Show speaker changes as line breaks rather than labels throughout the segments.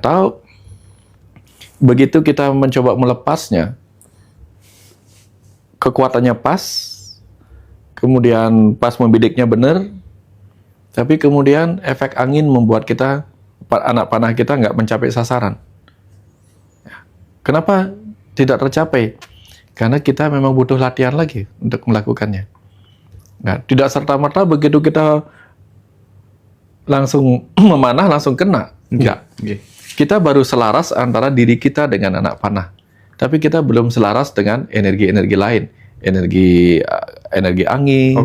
Atau begitu kita mencoba melepasnya, kekuatannya pas, kemudian pas membidiknya benar, tapi kemudian efek angin membuat kita, anak panah kita nggak mencapai sasaran. Kenapa tidak tercapai? Karena kita memang butuh latihan lagi untuk melakukannya. Nah, tidak serta-merta begitu kita langsung memanah langsung kena. Enggak. Kita baru selaras antara diri kita dengan anak panah. Tapi kita belum selaras dengan energi-energi lain. Energi angin,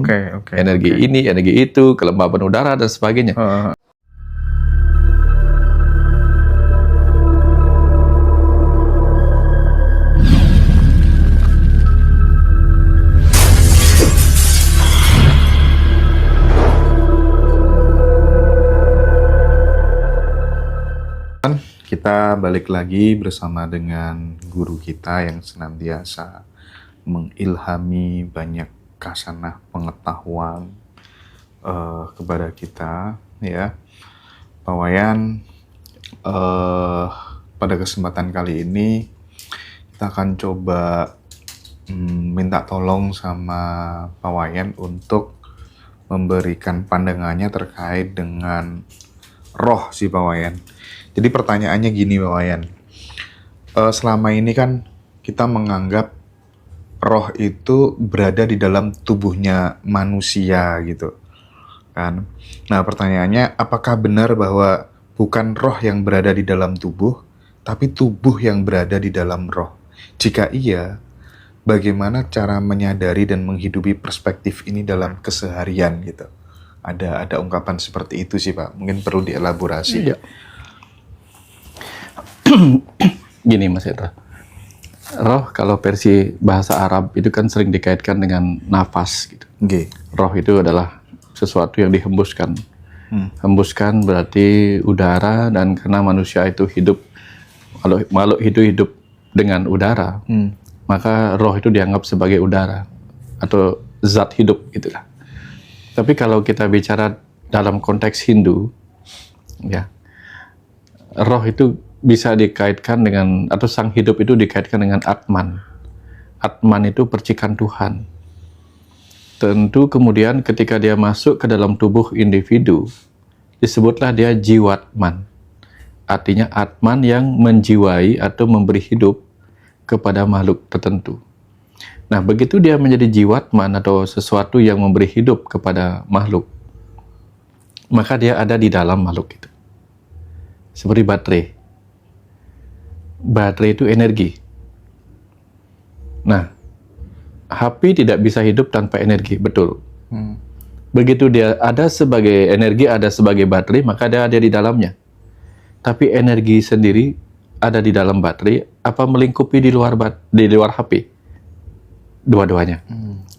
energi ini, energi itu, kelembaban udara, dan sebagainya.
Kita balik lagi bersama dengan guru kita yang senantiasa mengilhami banyak khasanah pengetahuan kepada kita, ya. Pak Wayan, pada kesempatan kali ini kita akan coba minta tolong sama Pak Wayan untuk memberikan pandangannya terkait dengan roh si Pak Wayan. Jadi pertanyaannya gini Pak Wayan, selama ini kan kita menganggap roh itu berada di dalam tubuhnya manusia gitu kan. Nah pertanyaannya, apakah benar bahwa bukan roh yang berada di dalam tubuh, tapi tubuh yang berada di dalam roh? Jika iya, bagaimana cara menyadari dan menghidupi perspektif ini dalam keseharian gitu? Ada ungkapan seperti itu sih Pak, mungkin perlu dielaborasi.
Iya. Gini Mas Hendra, roh kalau versi bahasa Arab itu kan sering dikaitkan dengan nafas gitu. Roh itu adalah sesuatu yang dihembuskan. Hembuskan berarti udara, dan karena manusia itu hidup, makhluk itu hidup dengan udara, maka roh itu dianggap sebagai udara atau zat hidup itulah. Tapi kalau kita bicara dalam konteks Hindu, ya, roh itu bisa dikaitkan dengan, atau sang hidup itu dikaitkan dengan Atman. Atman itu percikan Tuhan. Tentu kemudian ketika dia masuk ke dalam tubuh individu, disebutlah dia jiwatman. Artinya Atman yang menjiwai atau memberi hidup kepada makhluk tertentu. Nah, begitu dia menjadi jiwatman atau sesuatu yang memberi hidup kepada makhluk, maka dia ada di dalam makhluk itu. Seperti baterai. Baterai itu energi. Nah, HP tidak bisa hidup tanpa energi, betul. Begitu dia ada sebagai energi, ada sebagai baterai, maka dia ada di dalamnya. Tapi energi sendiri ada di dalam baterai, apa melingkupi di luar HP? Dua-duanya.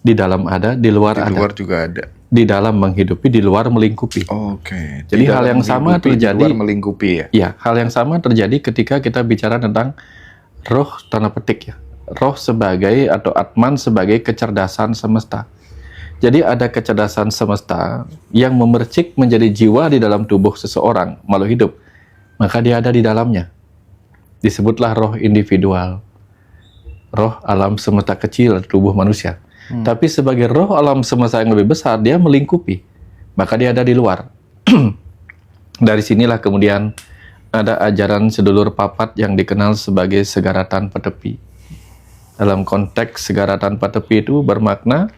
Di dalam ada, di luar ada.
Di luar juga ada.
Di dalam menghidupi, di luar melingkupi.
Oke.
Jadi hal yang sama terjadi.
Di luar melingkupi ya.
Ya, hal yang sama terjadi ketika kita bicara tentang roh, tanda petik ya. Roh sebagai atau Atman sebagai kecerdasan semesta. Jadi ada kecerdasan semesta yang memercik menjadi jiwa di dalam tubuh seseorang, makhluk hidup. Maka dia ada di dalamnya. Disebutlah roh individual. Roh alam semesta kecil tubuh manusia. Tapi sebagai roh alam semesta yang lebih besar, dia melingkupi. Maka dia ada di luar. Dari sinilah kemudian ada ajaran sedulur papat yang dikenal sebagai segara tanpa tepi. Dalam konteks segara tanpa tepi itu bermakna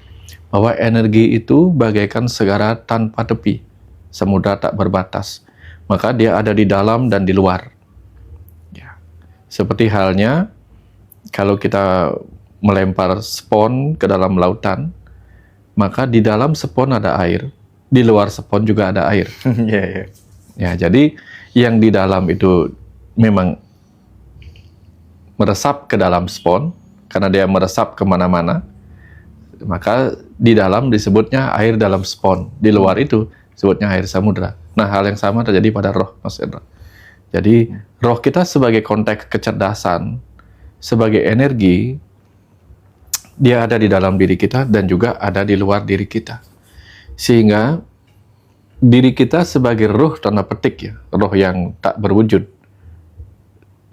bahwa energi itu bagaikan segara tanpa tepi, samudra tak berbatas. Maka dia ada di dalam dan di luar. Ya. Seperti halnya kalau kita melempar spon ke dalam lautan, maka di dalam spon ada air, di luar spon juga ada air. Ya, jadi yang di dalam itu memang meresap ke dalam spon, karena dia meresap kemana-mana, maka di dalam disebutnya air dalam spon, di luar itu disebutnya air samudra. Nah, hal yang sama terjadi pada roh, Mas Hendra. Jadi, roh kita sebagai konteks kecerdasan, sebagai energi, dia ada di dalam diri kita dan juga ada di luar diri kita. Sehingga diri kita sebagai roh, tanda petik ya, roh yang tak berwujud,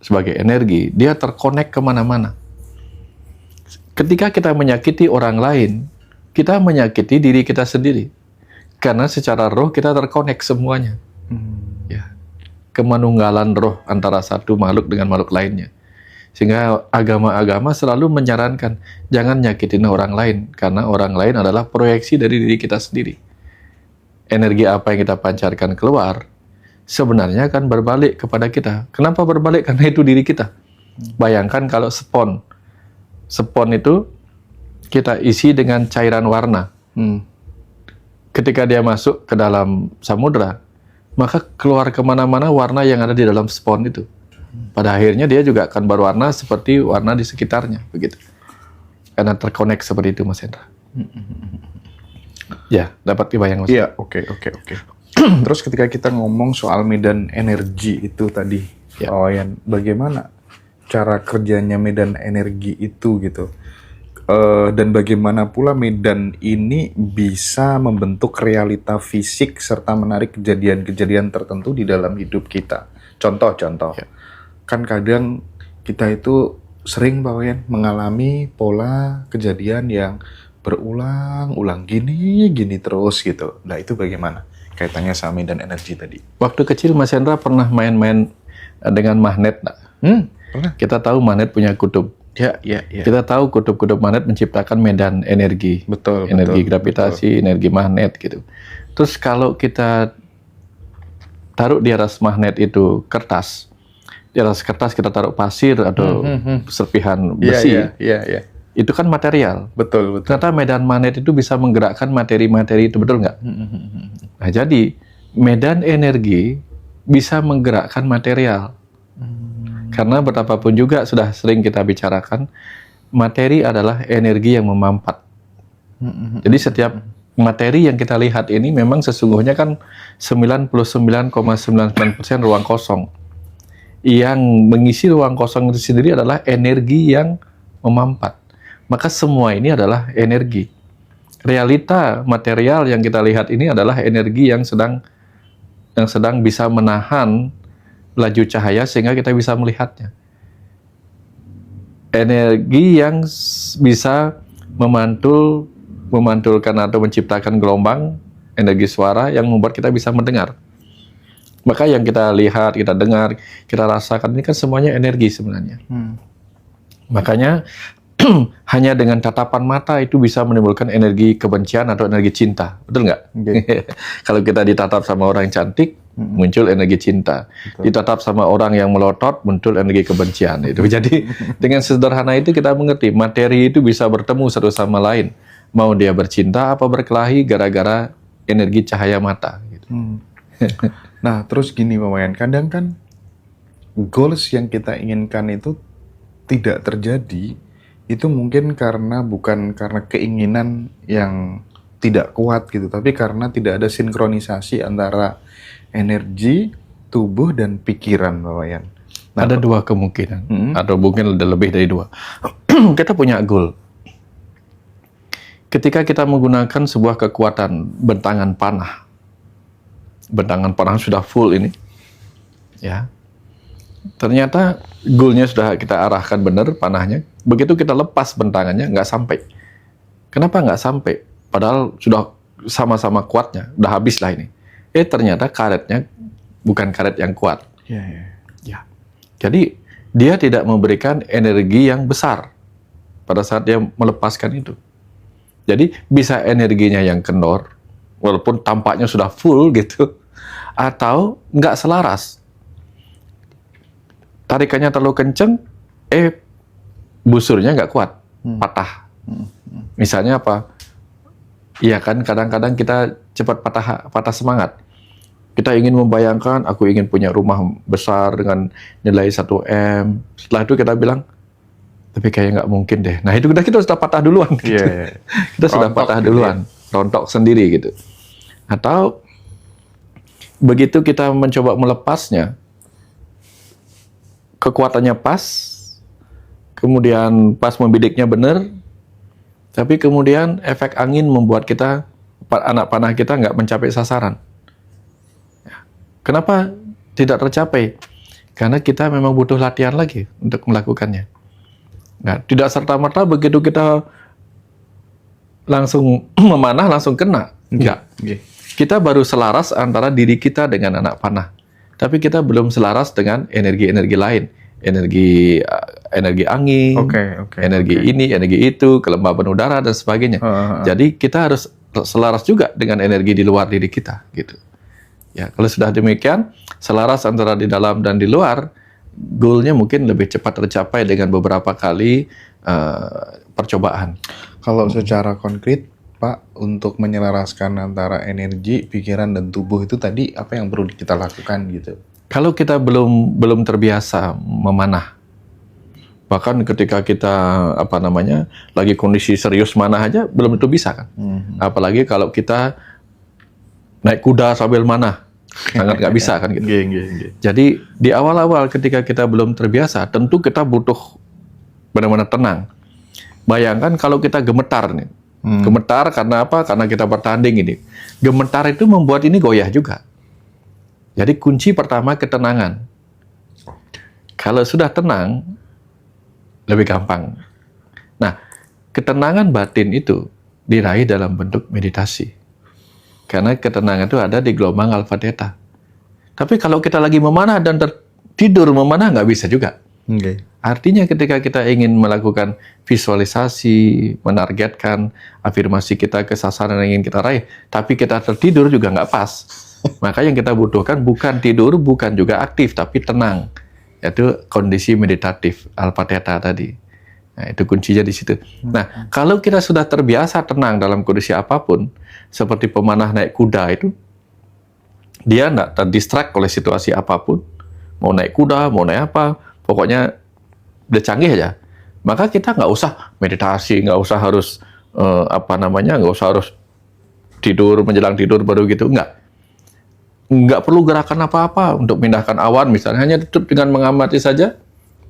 sebagai energi, dia terkonek kemana-mana. Ketika kita menyakiti orang lain, kita menyakiti diri kita sendiri. Karena secara roh kita terkonek semuanya. Ya. Kemanunggalan roh antara satu makhluk dengan makhluk lainnya. Sehingga agama-agama selalu menyarankan jangan nyakitin orang lain, karena orang lain adalah proyeksi dari diri kita sendiri. Energi apa yang kita pancarkan keluar sebenarnya akan berbalik kepada kita. Kenapa berbalik? Karena itu diri kita. Bayangkan kalau spon itu kita isi dengan cairan warna. Ketika dia masuk ke dalam samudra, maka keluar kemana-mana warna yang ada di dalam spon itu. Pada akhirnya dia juga akan berwarna seperti warna di sekitarnya, begitu. Karena terkonek seperti itu, Mas Hendra. Ya, dapat dibayang, Mas.
Iya, oke. Terus ketika kita ngomong soal medan energi itu tadi,
Ya.
Pak Wayan, bagaimana cara kerjanya medan energi itu gitu? Dan bagaimana pula medan ini bisa membentuk realita fisik serta menarik kejadian-kejadian tertentu di dalam hidup kita. Contoh-contoh.
Ya.
Kan kadang kita itu sering, Pak Wayan, mengalami pola kejadian yang berulang-ulang gini terus gitu. Nah, itu bagaimana kaitannya sama medan energi tadi?
Waktu kecil Mas Hendra pernah main-main dengan magnet, nggak?
Pernah?
Kita tahu magnet punya kutub.
Ya.
Kita tahu kutub-kutub magnet menciptakan medan energi.
Betul.
Energi gravitasi, energi magnet gitu. Terus kalau kita taruh di atas magnet itu kertas, di atas kertas kita taruh pasir atau serpihan besi,
Iya.
itu kan material.
Betul.
Ternyata medan magnet itu bisa menggerakkan materi-materi itu, betul nggak? Nah, jadi medan energi bisa menggerakkan material. Karena betapapun juga sudah sering kita bicarakan, materi adalah energi yang memampat. Jadi setiap materi yang kita lihat ini memang sesungguhnya kan 99,99% ruang kosong. Yang mengisi ruang kosong itu sendiri adalah energi yang memampat. Maka semua ini adalah energi. Realita material yang kita lihat ini adalah energi yang sedang bisa menahan laju cahaya sehingga kita bisa melihatnya. Energi yang bisa memantulkan atau menciptakan gelombang energi suara yang membuat kita bisa mendengar. Maka yang kita lihat, kita dengar, kita rasakan ini kan semuanya energi sebenarnya. Makanya hanya dengan tatapan mata itu bisa menimbulkan energi kebencian atau energi cinta, betul nggak? Kalau kita ditatap sama orang yang cantik, muncul energi cinta. Ditatap sama orang yang melotot, muncul energi kebencian. Itu jadi dengan sederhana itu kita mengerti materi itu bisa bertemu satu sama lain. Mau dia bercinta apa berkelahi gara-gara energi cahaya mata. Gitu.
Nah, terus gini Pak Wayan, kadang kan goals yang kita inginkan itu tidak terjadi. Itu mungkin bukan karena keinginan yang tidak kuat gitu, tapi karena tidak ada sinkronisasi antara energi, tubuh, dan pikiran, Pak Wayan. Nah,
ada dua kemungkinan, atau mungkin ada lebih dari dua. Kita punya goal. Ketika kita menggunakan sebuah kekuatan bentangan panah sudah full ini, ya. Ternyata goalnya sudah kita arahkan benar panahnya. Begitu kita lepas bentangannya, nggak sampai. Kenapa nggak sampai? Padahal sudah sama-sama kuatnya, udah habis lah ini. Ternyata karetnya bukan karet yang kuat. Ya. Jadi dia tidak memberikan energi yang besar pada saat dia melepaskan itu. Jadi bisa energinya yang kendor, walaupun tampaknya sudah full gitu, atau nggak selaras. Tarikannya terlalu kenceng, busurnya nggak kuat, patah. Misalnya apa? Iya kan, kadang-kadang kita cepat patah semangat. Kita ingin membayangkan, aku ingin punya rumah besar dengan nilai 1 M. Setelah itu kita bilang, tapi kayak nggak mungkin deh. Nah itu kita sudah patah duluan. Gitu. Kita sudah patah duluan, rontok sendiri gitu. Atau begitu kita mencoba melepasnya, kekuatannya pas, kemudian pas membidiknya benar, tapi kemudian efek angin membuat anak panah kita nggak mencapai sasaran. Kenapa tidak tercapai? Karena kita memang butuh latihan lagi untuk melakukannya. Nah, tidak serta-merta begitu kita langsung memanah langsung kena. Enggak.
Nggih.
Kita baru selaras antara diri kita dengan anak panah. Tapi kita belum selaras dengan energi-energi lain. Energi angin, energi ini, energi itu, kelembaban udara dan sebagainya. Jadi kita harus selaras juga dengan energi di luar diri kita, gitu. Ya, kalau sudah demikian, selaras antara di dalam dan di luar, goalnya mungkin lebih cepat tercapai dengan beberapa kali percobaan.
Kalau secara konkret, Pak, untuk menyelaraskan antara energi, pikiran, dan tubuh itu tadi apa yang perlu kita lakukan gitu?
Kalau kita belum terbiasa memanah, bahkan ketika kita lagi kondisi serius manah aja belum tentu bisa kan. Apalagi kalau kita naik kuda sambil manah, sangat nggak bisa kan gitu. Jadi di awal-awal ketika kita belum terbiasa, tentu kita butuh benar-benar tenang. Bayangkan kalau kita gemetar nih, gemetar karena apa? Karena kita bertanding ini. Gemetar itu membuat ini goyah juga. Jadi kunci pertama ketenangan. Kalau sudah tenang, lebih gampang. Nah, ketenangan batin itu diraih dalam bentuk meditasi. Karena ketenangan itu ada di gelombang alfa theta. Tapi kalau kita lagi memanah dan tidur memanah, nggak bisa juga. Artinya ketika kita ingin melakukan visualisasi, menargetkan afirmasi kita ke sasaran yang ingin kita raih, tapi kita tertidur juga nggak pas. Maka yang kita butuhkan bukan tidur, bukan juga aktif, tapi tenang. Yaitu kondisi meditatif, alfa theta tadi. Nah, itu kuncinya di situ. Nah, kalau kita sudah terbiasa tenang dalam kondisi apapun, seperti pemanah naik kuda itu, dia nggak terdistract oleh situasi apapun. Mau naik kuda, mau naik apa, pokoknya udah canggih aja. Maka kita nggak usah meditasi, nggak usah harus nggak usah harus tidur, menjelang tidur baru gitu, nggak perlu gerakan apa-apa untuk pindahkan awan misalnya, hanya tutup dengan mengamati saja,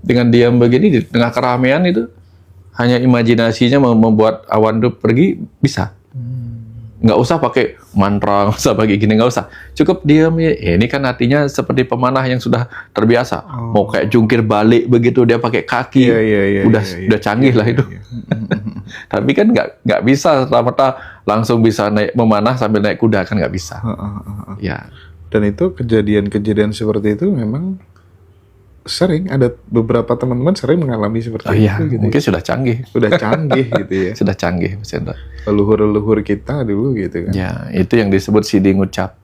dengan diam begini di tengah keramaian itu, hanya imajinasinya membuat awan itu pergi, bisa. Nggak usah pakai mantra, nggak usah pakai gini, nggak usah. Cukup diam ya. Ini kan artinya seperti pemanah yang sudah terbiasa. Mau kayak jungkir balik begitu dia pakai kaki, udah canggih lah itu. Tapi kan nggak bisa serta-merta langsung bisa memanah sambil naik kuda, kan nggak bisa. Ya.
Dan itu kejadian-kejadian seperti itu memang sering, ada beberapa teman-teman sering mengalami seperti itu. Gitu.
Mungkin sudah canggih.
Sudah canggih gitu ya.
Sudah canggih, Mas Hendra.
Leluhur-leluhur kita dulu gitu kan.
Ya, itu yang disebut sidi ngucap.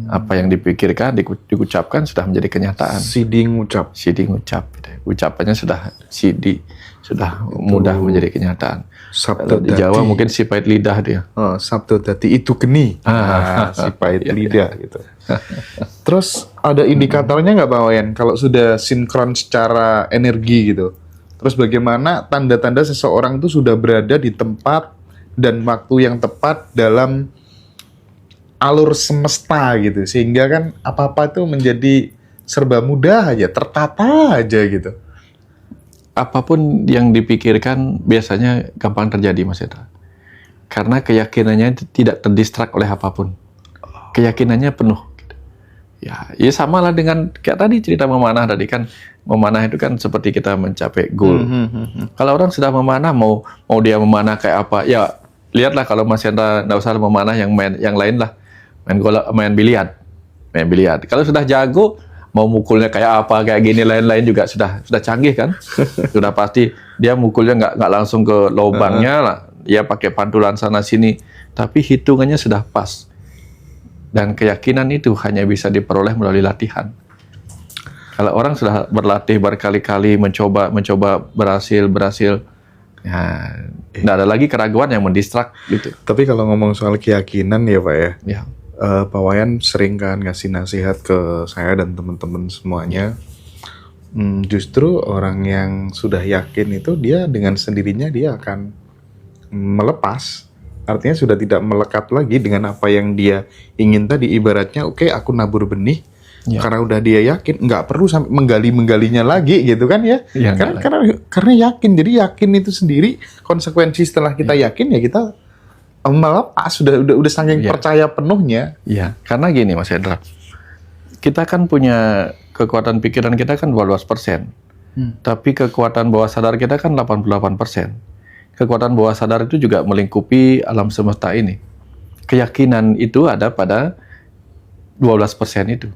Apa yang dipikirkan, diucapkan sudah menjadi kenyataan.
Sidi ngucap.
Sidi ngucap. Ucapannya sudah sidi, sudah mudah menjadi kenyataan.
Sabda
di Jawa mungkin si pahit lidah dia.
Sabda dati itu geni. Si pahit lidah gitu. Terus ada indikatornya nggak Pak Wayan kalau sudah sinkron secara energi gitu? Terus bagaimana tanda-tanda seseorang itu sudah berada di tempat dan waktu yang tepat dalam alur semesta gitu, sehingga kan apa-apa itu menjadi serba mudah aja, tertata aja gitu.
Apapun yang dipikirkan biasanya gampang terjadi, Mas Hendra. Karena keyakinannya tidak terdistrak oleh apapun. Keyakinannya penuh. Ya sama lah dengan kayak tadi cerita memanah tadi kan. Memanah itu kan seperti kita mencapai goal. Kalau orang sudah memanah, mau dia memanah kayak apa, ya lihatlah kalau Mas Hendra nggak usah memanah yang lain lah. Main biliar. Kalau sudah jago, mau mukulnya kayak apa, kayak gini, lain-lain juga sudah canggih kan. Sudah pasti dia mukulnya nggak langsung ke lubangnya lah. Dia pakai pantulan sana sini, tapi hitungannya sudah pas. Dan keyakinan itu hanya bisa diperoleh melalui latihan. Kalau orang sudah berlatih berkali-kali, mencoba berhasil, ya nggak ada lagi keraguan yang mendistrak gitu.
Tapi kalau ngomong soal keyakinan ya Pak ya.
Ya.
Pak Wayan sering kan ngasih nasihat ke saya dan teman-teman semuanya. Justru orang yang sudah yakin itu dia dengan sendirinya dia akan melepas. Artinya sudah tidak melekat lagi dengan apa yang dia ingin tadi. Ibaratnya oke, aku nabur benih karena udah dia yakin, nggak perlu sampai menggali-menggalinya lagi gitu kan ya. Karena yakin. Jadi yakin itu sendiri konsekuensi setelah kita yakin ya kita melepas, udah saking percaya penuhnya.
Iya, karena gini Mas Hendra, kita kan punya kekuatan pikiran kita kan 12%. Tapi kekuatan bawah sadar kita kan 88%. Kekuatan bawah sadar itu juga melingkupi alam semesta ini. Keyakinan itu ada pada 12% itu.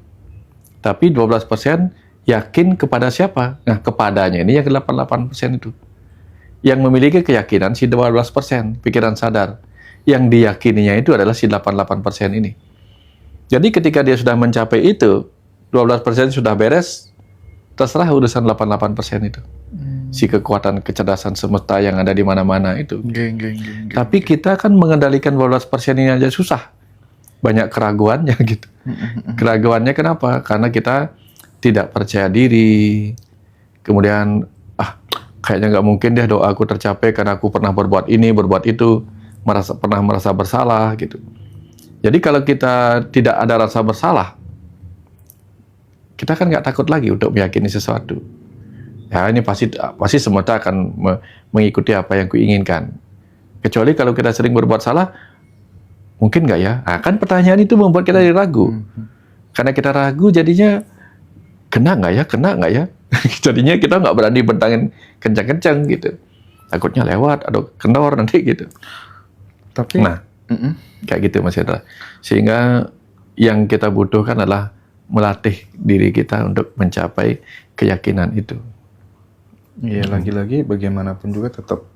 Tapi 12% yakin kepada siapa? Nah, kepadanya ini yang 88% itu. Yang memiliki keyakinan si 12%, pikiran sadar. Yang diyakininya itu adalah si 88% ini. Jadi ketika dia sudah mencapai itu, 12% sudah beres, terserah urusan 88% itu. Si kekuatan kecerdasan semesta yang ada di mana-mana itu. Tapi kita kan mengendalikan 12% ini aja susah. Banyak keraguannya gitu. Keraguannya kenapa? Karena kita tidak percaya diri. Kemudian, kayaknya nggak mungkin deh doa aku tercapai karena aku pernah berbuat ini, berbuat itu, pernah merasa bersalah gitu. Jadi kalau kita tidak ada rasa bersalah, kita kan nggak takut lagi untuk meyakini sesuatu. Ya ini pasti semesta akan mengikuti apa yang kuinginkan. Kecuali kalau kita sering berbuat salah, mungkin nggak ya? Nah, kan pertanyaan itu membuat kita ragu. Karena kita ragu jadinya kena nggak ya? Jadinya kita nggak berani bentangin kencang-kencang gitu. Takutnya lewat atau kendor nanti gitu.
Tapi,
kayak gitu Mas Hendra. Sehingga yang kita butuhkan adalah melatih diri kita untuk mencapai keyakinan itu.
Iya, lagi-lagi bagaimanapun juga tetap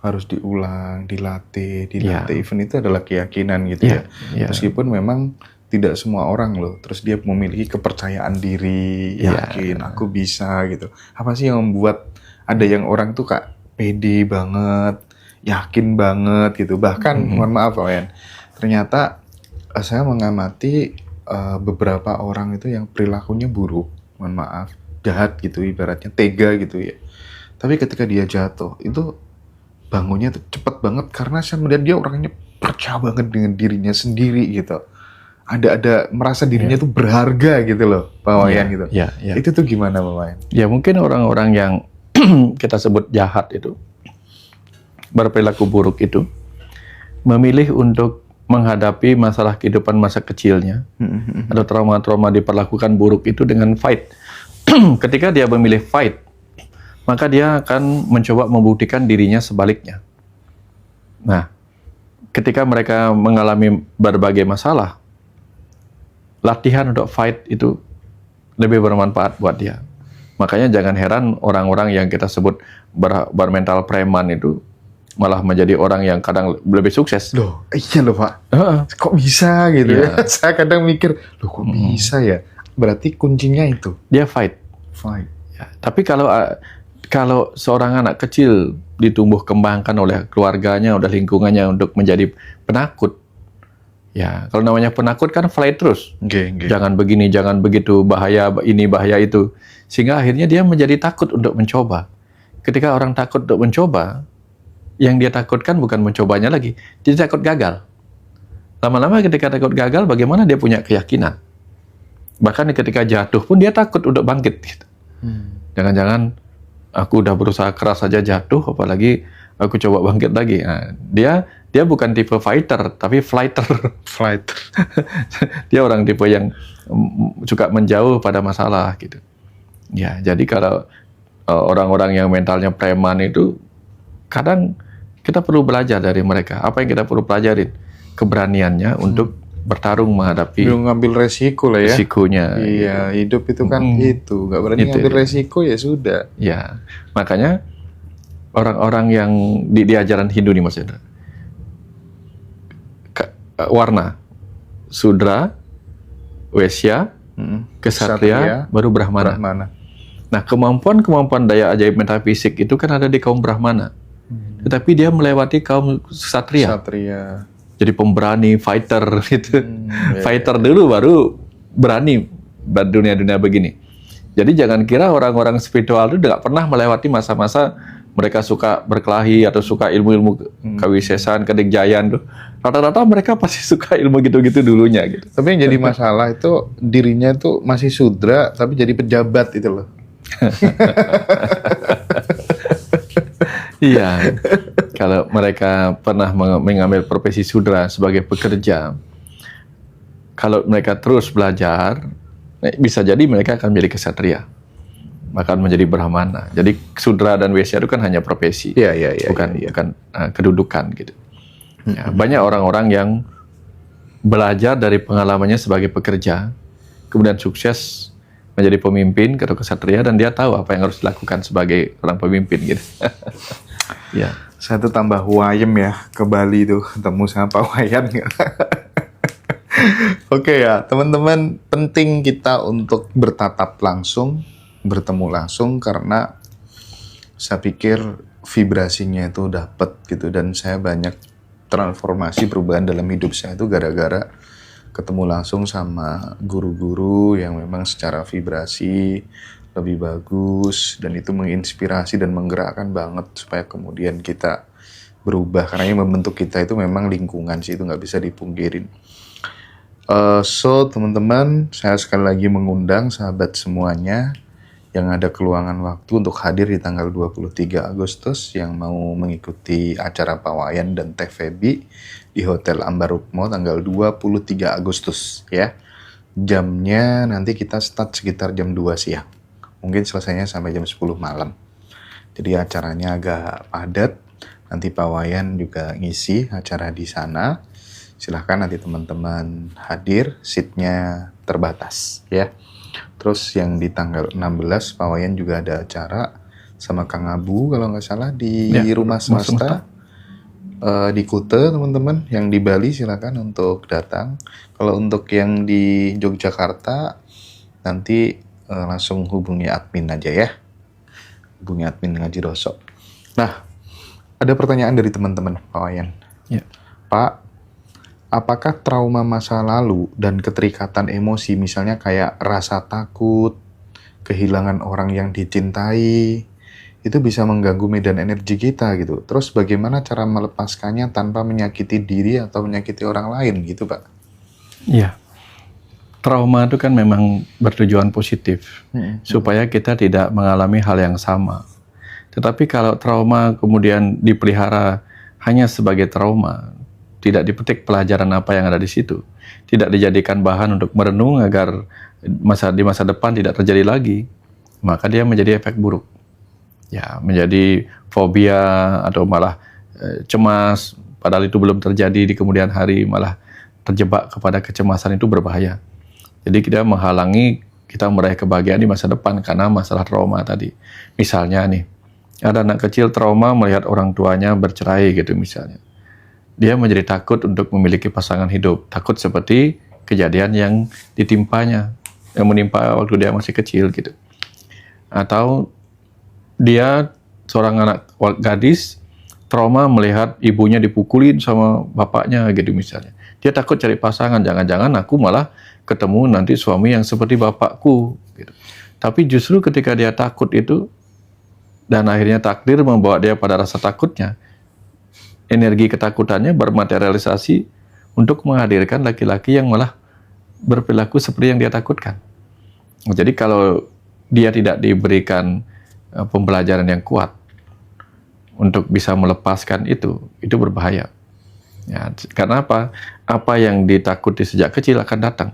harus diulang, dilatih. Even itu adalah keyakinan gitu ya. Meskipun memang tidak semua orang loh, terus dia memiliki kepercayaan diri, yakin aku bisa gitu. Apa sih yang membuat ada yang orang tuh Kak pede banget, yakin banget gitu. Bahkan mohon maaf Wayan, ternyata saya mengamati beberapa orang itu yang perilakunya buruk, mohon maaf, jahat gitu ibaratnya, tega gitu ya. Tapi ketika dia jatuh itu bangunnya tuh cepet banget karena saya melihat dia orangnya percaya banget dengan dirinya sendiri gitu. Ada merasa dirinya tuh berharga gitu loh, Pak Wayan gitu. Itu tuh gimana Pak Wayan?
Ya mungkin orang-orang yang kita sebut jahat itu, berperilaku buruk itu, memilih untuk menghadapi masalah kehidupan masa kecilnya atau trauma-trauma diperlakukan buruk itu dengan fight. Ketika dia memilih fight, maka dia akan mencoba membuktikan dirinya sebaliknya. Nah, ketika mereka mengalami berbagai masalah, latihan untuk fight itu lebih bermanfaat buat dia. Makanya jangan heran orang-orang yang kita sebut bermental preman itu malah menjadi orang yang kadang lebih sukses.
Loh, iya loh Pak. Kok bisa gitu ya? Saya kadang mikir, loh kok bisa ya? Berarti kuncinya itu.
Dia fight. Ya. Tapi kalau seorang anak kecil ditumbuh kembangkan oleh keluarganya, oleh lingkungannya untuk menjadi penakut, ya kalau namanya penakut kan flight terus. Jangan begini, jangan begitu, bahaya ini, bahaya itu. Sehingga akhirnya dia menjadi takut untuk mencoba. Ketika orang takut untuk mencoba, yang dia takutkan bukan mencobanya lagi, dia takut gagal. Lama-lama ketika takut gagal, bagaimana dia punya keyakinan? Bahkan ketika jatuh pun dia takut untuk bangkit. Gitu. Jangan-jangan aku udah berusaha keras saja jatuh, apalagi aku coba bangkit lagi. Nah, dia bukan tipe fighter, tapi flighter. Dia orang tipe yang suka menjauh pada masalah gitu. Ya, jadi kalau orang-orang yang mentalnya preman itu kadang kita perlu belajar dari mereka. Apa yang kita perlu pelajarin? Keberaniannya untuk bertarung menghadapi
ngambil resiko lah ya.
Resikonya.
Iya, hidup itu kan itu. Nggak berani ngambil resiko ya sudah.
Ya, makanya orang-orang yang di ajaran Hindu nih Mas Hendra. Warna. Sudra, Wesya, Kesatria, baru Brahmana. Nah, kemampuan daya ajaib metafisik itu kan ada di kaum Brahmana. Tetapi dia melewati kaum Ksatria. Jadi pemberani, fighter gitu. Fighter dulu baru berani dunia-dunia begini. Jadi jangan kira orang-orang spiritual itu nggak pernah melewati masa-masa mereka suka berkelahi atau suka ilmu-ilmu kawisesan, kedikjayan tuh. Rata-rata mereka pasti suka ilmu gitu-gitu dulunya gitu.
Tapi yang jadi masalah itu dirinya tuh masih sudra tapi jadi pejabat itu loh.
Iya, kalau mereka pernah mengambil profesi sudra sebagai pekerja, kalau mereka terus belajar, Nah, bisa jadi mereka akan menjadi ksatria, bahkan menjadi brahmana. Jadi sudra dan wesya itu kan hanya profesi, bukan kedudukan gitu. Ya, banyak orang-orang yang belajar dari pengalamannya sebagai pekerja, kemudian sukses menjadi pemimpin atau ksatria, dan dia tahu apa yang harus dilakukan sebagai orang pemimpin gitu. Ya.
Saya tuh tambah wayem ya ke Bali tuh ketemu sama Pak Wayan. Oke ya, teman-teman, penting kita untuk bertatap langsung, bertemu langsung, karena saya pikir vibrasinya itu dapet gitu, dan saya banyak transformasi perubahan dalam hidup saya itu gara-gara ketemu langsung sama guru-guru yang memang secara vibrasi lebih bagus, dan itu menginspirasi dan menggerakkan banget supaya kemudian kita berubah, karena yang membentuk kita itu memang lingkungan sih, itu nggak bisa dipungkirin. So teman-teman, saya sekali lagi mengundang sahabat semuanya yang ada keluangan waktu untuk hadir di tanggal 23 Agustus yang mau mengikuti acara Pak Wayan dan Teh Feby di Hotel Ambarukmo tanggal 23 Agustus ya. Jamnya nanti kita start sekitar jam 2 siang. Mungkin selesainya sampai jam 10 malam. Jadi acaranya agak padat. Nanti Pak Wayan juga ngisi acara di sana. Silahkan nanti teman-teman hadir, seatnya terbatas ya. Terus yang di tanggal 16 Pak Wayan juga ada acara sama Kang Abu kalau nggak salah di rumah swasta di Kute, teman-teman. Yang di Bali silakan untuk datang. Kalau untuk yang di Yogyakarta nanti langsung hubungi admin aja ya. Hubungi admin Ngaji Rosok. Nah, ada pertanyaan dari teman-teman Pak Wayan.
Ya.
Pak, apakah trauma masa lalu dan keterikatan emosi, misalnya kayak rasa takut, kehilangan orang yang dicintai, itu bisa mengganggu medan energi kita gitu? Terus bagaimana cara melepaskannya tanpa menyakiti diri atau menyakiti orang lain gitu, Pak?
Iya. Trauma itu kan memang bertujuan positif, supaya kita tidak mengalami hal yang sama. Tetapi kalau trauma kemudian dipelihara hanya sebagai trauma, tidak dipetik pelajaran apa yang ada di situ, tidak dijadikan bahan untuk merenung agar di masa depan tidak terjadi lagi, maka dia menjadi efek buruk. Ya, menjadi fobia atau malah cemas, padahal itu belum terjadi, di kemudian hari malah terjebak kepada kecemasan, itu berbahaya. Jadi kita menghalangi kita meraih kebahagiaan di masa depan karena masalah trauma tadi. Misalnya nih, ada anak kecil trauma melihat orang tuanya bercerai gitu misalnya. Dia menjadi takut untuk memiliki pasangan hidup. Takut seperti kejadian yang ditimpanya, yang menimpa waktu dia masih kecil gitu. Atau dia seorang anak gadis trauma melihat ibunya dipukulin sama bapaknya gitu misalnya. Dia takut cari pasangan, jangan-jangan aku malah ketemu nanti suami yang seperti bapakku gitu. Tapi justru ketika dia takut itu, dan akhirnya takdir membawa dia pada rasa takutnya, energi ketakutannya bermaterialisasi untuk menghadirkan laki-laki yang malah berperilaku seperti yang dia takutkan. Jadi kalau dia tidak diberikan pembelajaran yang kuat untuk bisa melepaskan itu berbahaya. Ya, karena apa? Apa yang ditakuti sejak kecil akan datang.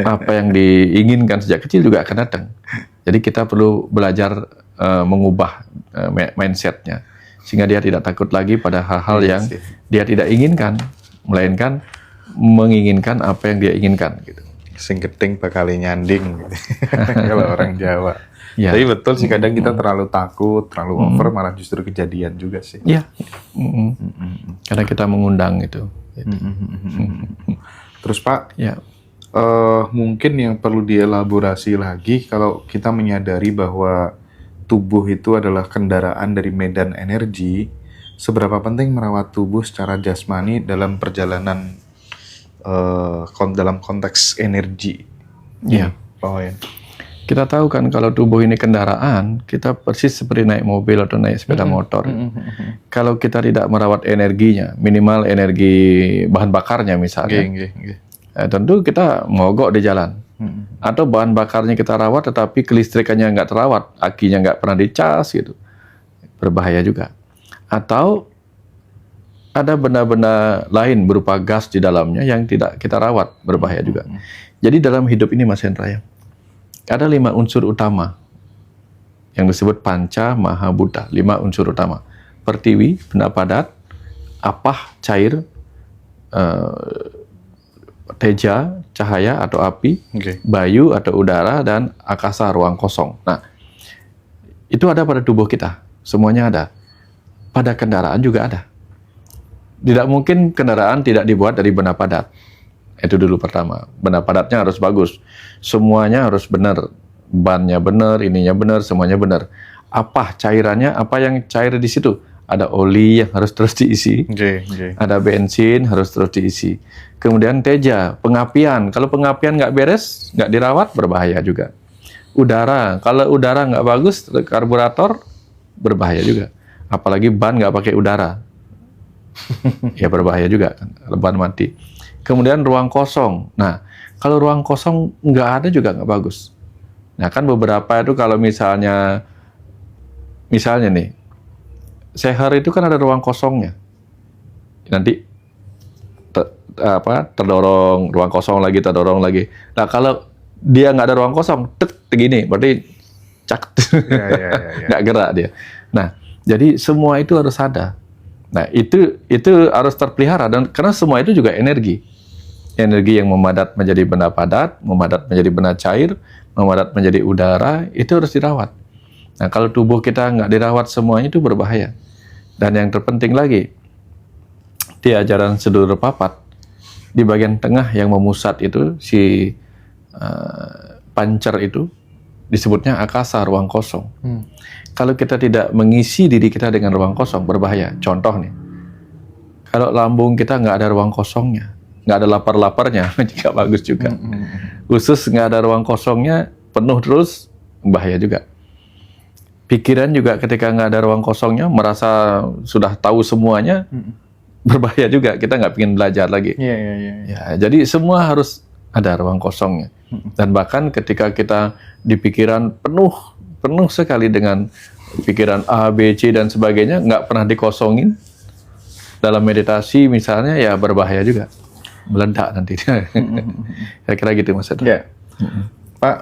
Apa yang diinginkan sejak kecil juga akan datang. Jadi kita perlu belajar mengubah mindsetnya, sehingga dia tidak takut lagi pada hal-hal yang dia tidak inginkan, melainkan menginginkan apa yang dia inginkan gitu.
Sing geting bakal nyanding gitu. Kalau orang Jawa.
Ya.
Tapi betul sih, kadang kita terlalu takut, terlalu over, malah justru kejadian juga sih.
Iya. Karena kita mengundang itu.
Terus Pak,
ya.
Mungkin yang perlu dielaborasi lagi, kalau kita menyadari bahwa tubuh itu adalah kendaraan dari medan energi, seberapa penting merawat tubuh secara jasmani dalam perjalanan dalam konteks energi?
Iya.
Oh ya.
Kita tahu kan kalau tubuh ini kendaraan, kita persis seperti naik mobil atau naik sepeda motor. Kalau kita tidak merawat energinya, minimal energi bahan bakarnya misalnya, tentu kita mogok di jalan. Atau bahan bakarnya kita rawat tetapi kelistrikannya nggak terawat, akinya nggak pernah dicas gitu, berbahaya juga. Atau ada benda-benda lain berupa gas di dalamnya yang tidak kita rawat, berbahaya juga. Jadi dalam hidup ini Mas Hendra ya, ada 5 unsur utama yang disebut Panca Mahabhuta, 5 unsur utama. Pertiwi, benda padat, apah, cair, teja, cahaya atau api, bayu atau udara, dan akasa, ruang kosong. Nah, itu ada pada tubuh kita, semuanya ada. Pada kendaraan juga ada. Tidak mungkin kendaraan tidak dibuat dari benda padat. Itu dulu pertama. Benda padatnya harus bagus. Semuanya harus benar. Bannya benar, ininya benar, semuanya benar. Apa cairannya, apa yang cair di situ? Ada oli yang harus terus diisi. Ada bensin harus terus diisi. Kemudian teja, pengapian. Kalau pengapian nggak beres, nggak dirawat, berbahaya juga. Udara, kalau udara nggak bagus, karburator, berbahaya juga. Apalagi ban nggak pakai udara. Ya berbahaya juga kan, ban mati. Kemudian ruang kosong. Nah, kalau ruang kosong nggak ada juga nggak bagus. Nah, kan beberapa itu kalau misalnya nih, seher itu kan ada ruang kosongnya. Nanti terdorong, ruang kosong lagi, terdorong lagi. Nah, kalau dia nggak ada ruang kosong, begini, berarti cak, nggak gerak dia. Nah, jadi semua itu harus ada. Nah, itu harus terpelihara, dan karena semua itu juga energi yang memadat menjadi benda padat, memadat menjadi benda cair, memadat menjadi udara, itu harus dirawat. Nah, kalau tubuh kita nggak dirawat semuanya itu berbahaya. Dan yang terpenting lagi, di ajaran sedulur papat, di bagian tengah yang memusat itu si pancer itu disebutnya akasa, ruang kosong. Kalau kita tidak mengisi diri kita dengan ruang kosong, berbahaya. Contoh nih, kalau lambung kita nggak ada ruang kosongnya, nggak ada lapar-laparnya, juga bagus juga. Usus nggak ada ruang kosongnya, penuh terus, bahaya juga. Pikiran juga ketika nggak ada ruang kosongnya, merasa sudah tahu semuanya, berbahaya juga. Kita nggak ingin belajar lagi. Ya, jadi semua harus ada ruang kosongnya. Dan bahkan ketika kita di pikiran penuh sekali dengan pikiran A, B, C, dan sebagainya, nggak pernah dikosongin, dalam meditasi misalnya, ya berbahaya juga. Meledak nanti. Kira-kira gitu Mas Hendra.
Ya. Pak,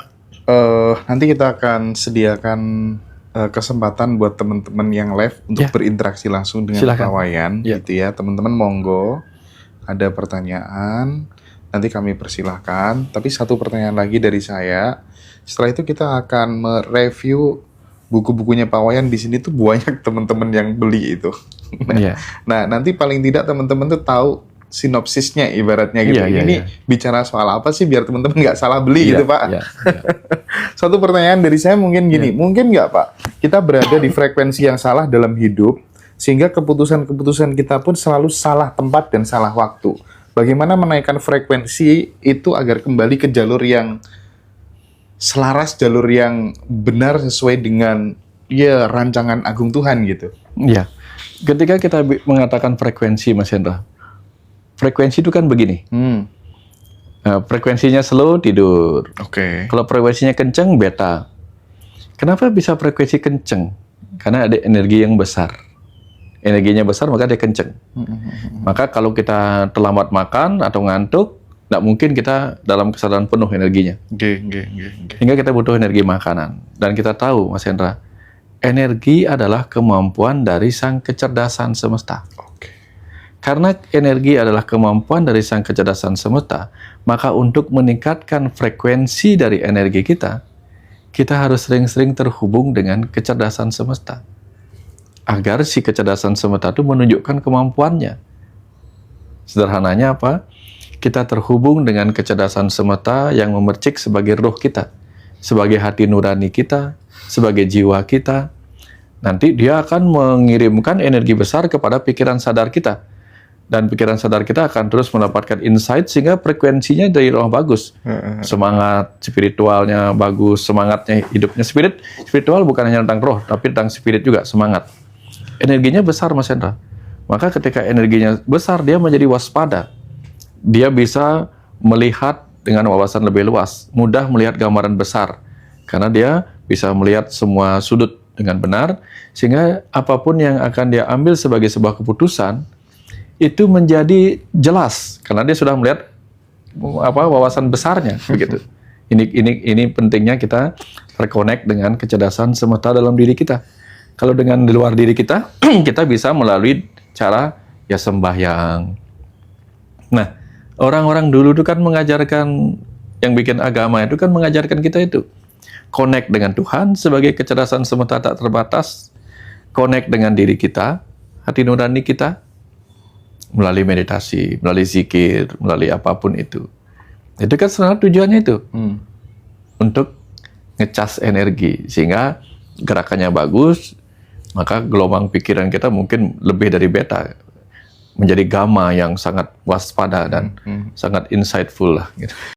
nanti kita akan sediakan kesempatan buat teman-teman yang live untuk berinteraksi langsung dengan Pak Wayan, gitu ya. Teman-teman monggo, ada pertanyaan, nanti kami persilahkan. Tapi satu pertanyaan lagi dari saya. Setelah itu kita akan mereview buku-bukunya Pak Wayan. Di sini tuh banyak teman-teman yang beli itu. Nah, nanti paling tidak teman-teman tuh tahu sinopsisnya ibaratnya gitu. Ini bicara soal apa sih biar teman-teman nggak salah beli gitu Pak. Satu pertanyaan dari saya mungkin gini, mungkin nggak Pak, kita berada di frekuensi yang salah dalam hidup sehingga keputusan-keputusan kita pun selalu salah tempat dan salah waktu. Bagaimana menaikkan frekuensi itu agar kembali ke jalur yang selaras, jalur yang benar sesuai dengan rancangan agung Tuhan gitu.
Iya. Ketika kita mengatakan frekuensi Mas Hendra, frekuensi itu kan begini. Frekuensinya slow, tidur. Kalau frekuensinya kenceng, beta. Kenapa bisa frekuensi kenceng? Karena ada energi yang besar. Energinya besar, maka dia kenceng. Maka kalau kita terlambat makan atau ngantuk, nggak mungkin kita dalam kesadaran penuh energinya. Hingga kita butuh energi makanan. Dan kita tahu, Mas Hendra, energi adalah kemampuan dari sang kecerdasan semesta. Karena energi adalah kemampuan dari sang kecerdasan semesta, maka untuk meningkatkan frekuensi dari energi kita, kita harus sering-sering terhubung dengan kecerdasan semesta. Agar si kecerdasan semesta itu menunjukkan kemampuannya. Sederhananya apa? Kita terhubung dengan kecerdasan semesta yang memercik sebagai roh kita, sebagai hati nurani kita, sebagai jiwa kita. Nanti dia akan mengirimkan energi besar kepada pikiran sadar kita. Dan pikiran sadar kita akan terus mendapatkan insight sehingga frekuensinya dari roh bagus. Semangat spiritualnya bagus, semangatnya hidupnya spiritual bukan hanya tentang roh, tapi tentang spirit juga, semangat. Energinya besar Mas Hendra. Maka ketika energinya besar, dia menjadi waspada. Dia bisa melihat dengan wawasan lebih luas, mudah melihat gambaran besar. Karena dia bisa melihat semua sudut dengan benar, sehingga apapun yang akan dia ambil sebagai sebuah keputusan, itu menjadi jelas karena dia sudah melihat wawasan besarnya begitu. Ini pentingnya kita terkonek dengan kecerdasan semesta dalam diri kita. Kalau dengan di luar diri kita, kita bisa melalui cara ya sembahyang. Nah, orang-orang dulu itu kan mengajarkan, yang bikin agama itu kan mengajarkan kita itu connect dengan Tuhan sebagai kecerdasan semesta tak terbatas, connect dengan diri kita, hati nurani kita, melalui meditasi, melalui zikir, melalui apapun itu. Itu kan sebenarnya tujuannya itu. Untuk ngecas energi, sehingga gerakannya bagus, maka gelombang pikiran kita mungkin lebih dari beta, menjadi gamma yang sangat waspada dan sangat insightful lah gitu.